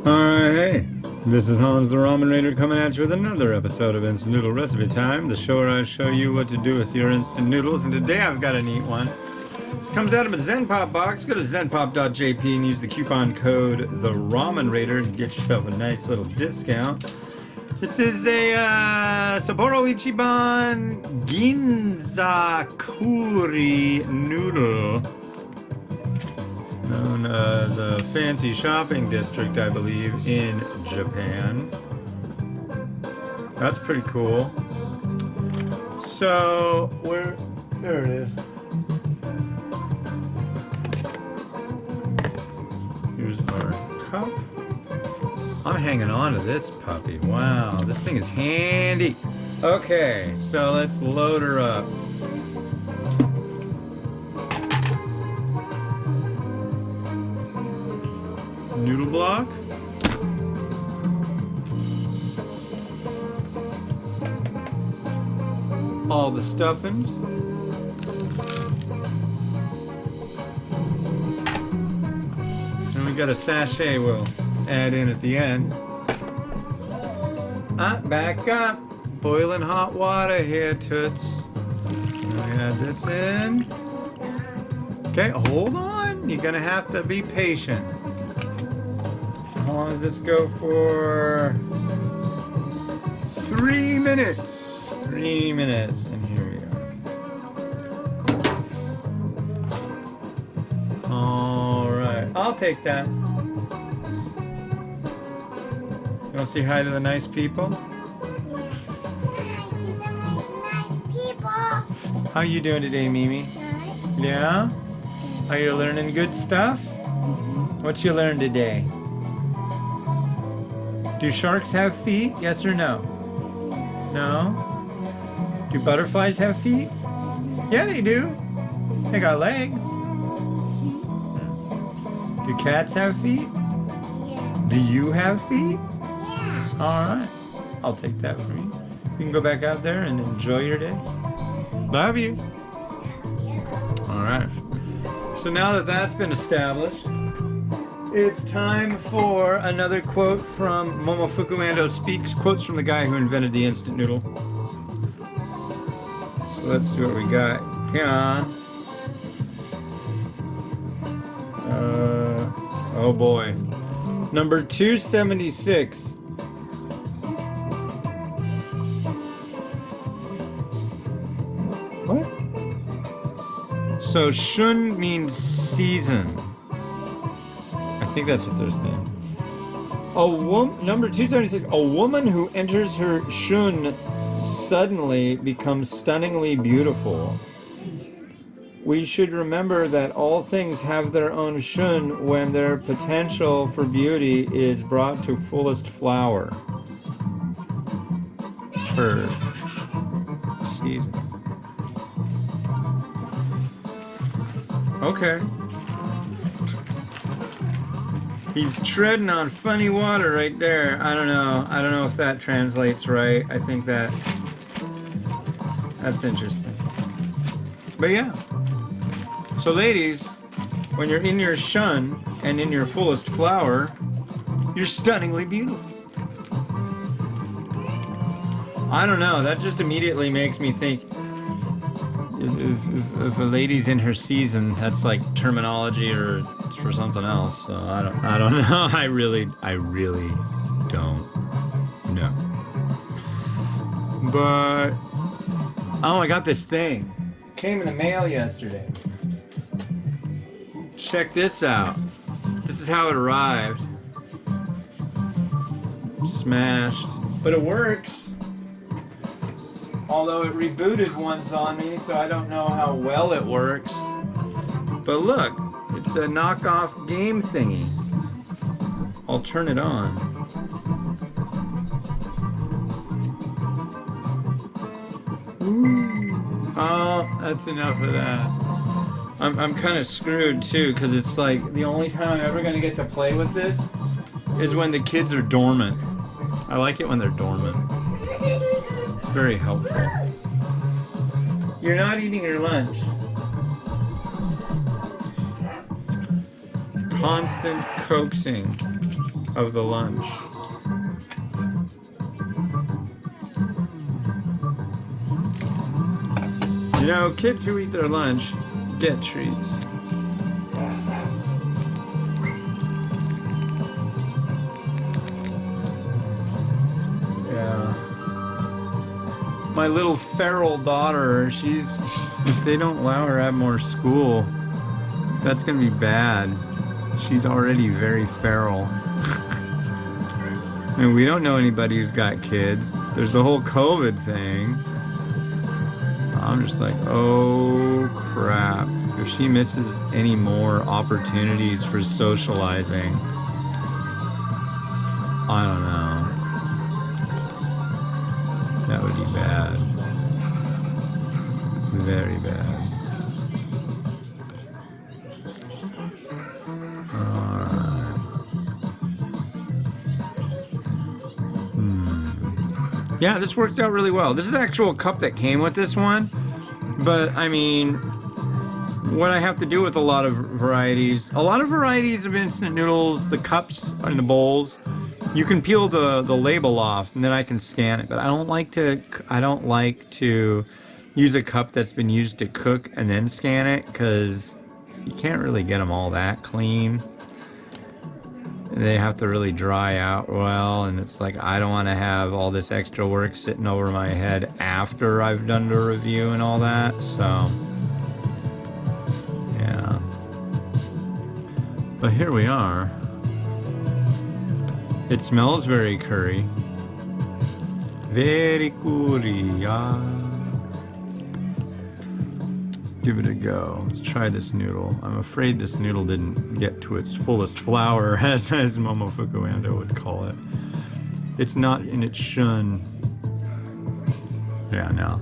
Alright, hey, this is Hans the Ramen Raider coming at you with another episode of Instant Noodle Recipe Time, the show where I show you what to do with your instant noodles, and today I've got a neat one. This comes out of a Zenpop box. Go to zenpop.jp and use the coupon code The Ramen Raider and get yourself a nice little discount. This is a Sapporo Ichiban Ginza Kuri noodle, known as a fancy shopping district, I believe, in Japan. That's pretty cool. So, there it is. Here's our cup. I'm hanging on to this puppy. Wow, this thing is handy. Okay, so let's load her up. Noodle block. All the stuffings. And we got a sachet we'll add in at the end. Back up. Boiling hot water here, toots. We add this in. Okay, hold on. You're gonna have to be patient. How long does this go for? 3 minutes. 3 minutes. And here we go. Alright. I'll take that. You want to say hi to the nice people? How you doing today, Mimi? Good. Yeah? Are you learning good stuff? What you learned today? Do sharks have feet? Yes or no? No? Do butterflies have feet? Yeah, they do. They got legs. Do cats have feet? Yeah. Do you have feet? Yeah. Alright. I'll take that from you. You can go back out there and enjoy your day. Love you. Alright. So now that that's been established, it's time for another quote from Momofuku Ando Speaks, quotes from the guy who invented the instant noodle. So let's see what we got here. Oh boy. Number 276. What? So shun means season. I think that's what they're saying. Number 276. A woman who enters her shun suddenly becomes stunningly beautiful. We should remember that all things have their own shun when their potential for beauty is brought to fullest flower. Her season. Okay. He's treading on funny water right there. I don't know. I don't know if that translates right. I think that's interesting. But yeah. So ladies, when you're in your shun and in your fullest flower, you're stunningly beautiful. I don't know. That just immediately makes me think if a lady's in her season, that's like terminology or it's for something else. So I don't know. I really don't know. But oh, I got this thing. Came in the mail yesterday. Check this out. This is how it arrived. Smashed. But it works. Although it rebooted once on me, so I don't know how well it works. But look, it's a knockoff game thingy. I'll turn it on. Ooh. Oh, that's enough of that. I'm kind of screwed too, because it's like the only time I'm ever going to get to play with this is when the kids are dormant. I like it when they're dormant. It's very helpful. You're not eating your lunch. Constant coaxing of the lunch. You know, kids who eat their lunch get treats. Yeah. My little feral daughter, if they don't allow her to have more school, that's gonna be bad. She's already very feral. And we don't know anybody who's got kids. There's the whole COVID thing. I'm just like, oh crap. If she misses any more opportunities for socializing, I don't know. That would be bad. Very bad. Yeah, this worked out really well. This is the actual cup that came with this one. But, I mean, what I have to do with a lot of varieties of instant noodles, the cups and the bowls, you can peel the label off and then I can scan it. But I don't like to use a cup that's been used to cook and then scan it, because you can't really get them all that clean. They have to really dry out well, and it's like, I don't want to have all this extra work sitting over my head after I've done the review and all that, so yeah. But here we are. It smells very curry. Very curry, yeah. Give it a go. Let's try this noodle. I'm afraid this noodle didn't get to its fullest flower, as Momo Fukuando would call it. It's not in its shun. Yeah, no.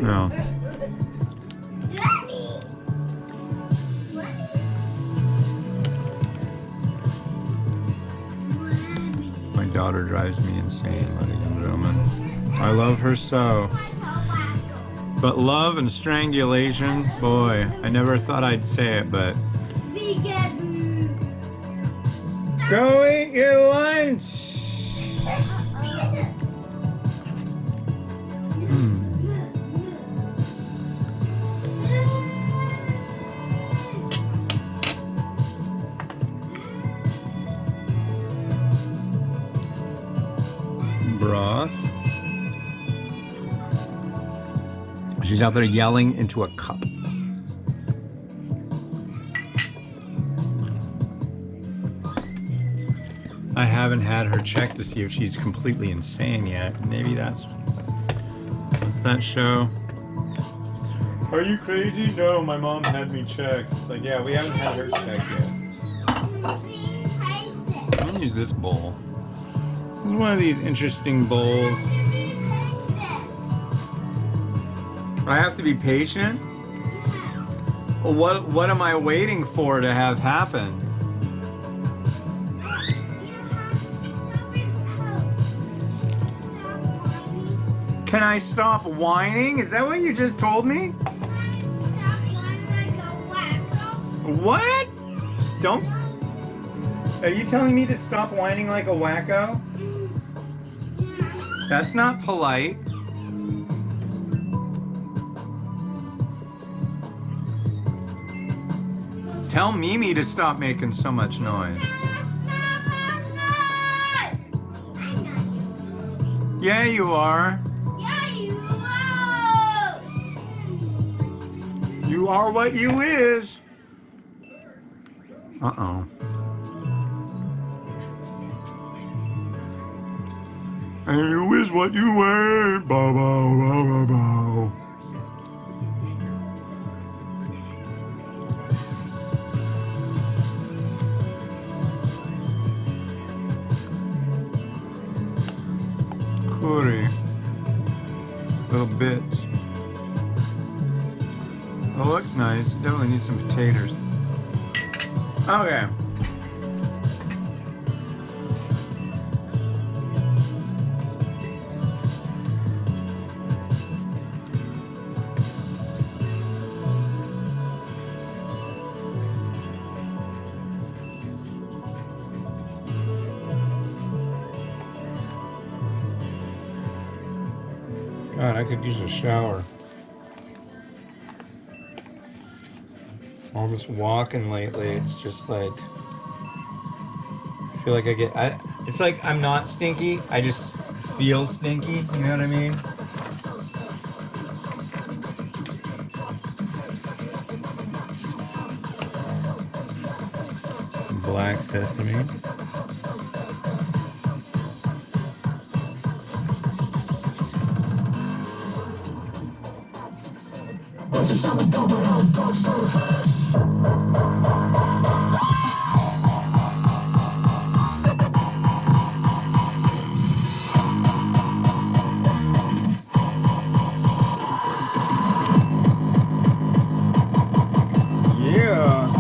No. My daughter drives me insane, ladies and gentlemen. I love her so. But love and strangulation, boy, I never thought I'd say it, but... Go eat your lunch! Broth. She's out there yelling into a cup. I haven't had her check to see if she's completely insane yet. Maybe that's... What's that show? Are you crazy? No, my mom had me checked. It's like, yeah, we haven't had her checked yet. I'm gonna use this bowl. This is one of these interesting bowls. I have to be patient? What am I waiting for to have happen? Can I stop whining? Is that what you just told me? What? Don't... Are you telling me to stop whining like a wacko? That's not polite. Tell Mimi to stop making so much noise. Yeah, you are. Yeah, you are. You are what you is. Uh-oh. And you is what you ain't. Bow, bow, bow, bow, bow. Curry. Little bits. Oh, looks nice. Definitely need some potatoes. Okay. God, I could use a shower. All this walking lately, it's just like I feel like it's like I'm not stinky, I just feel stinky, you know what I mean? Black sesame. Yeah.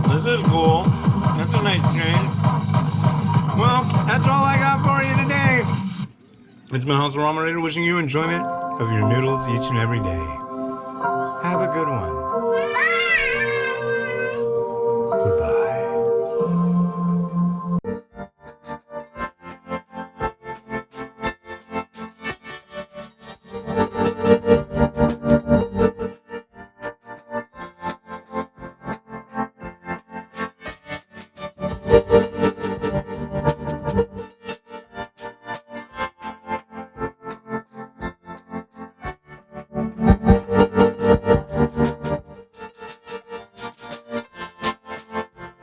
This is cool. That's a nice change. Well, that's all I got for you today. It's been House Ramen Raider wishing you enjoyment of your noodles each and every day.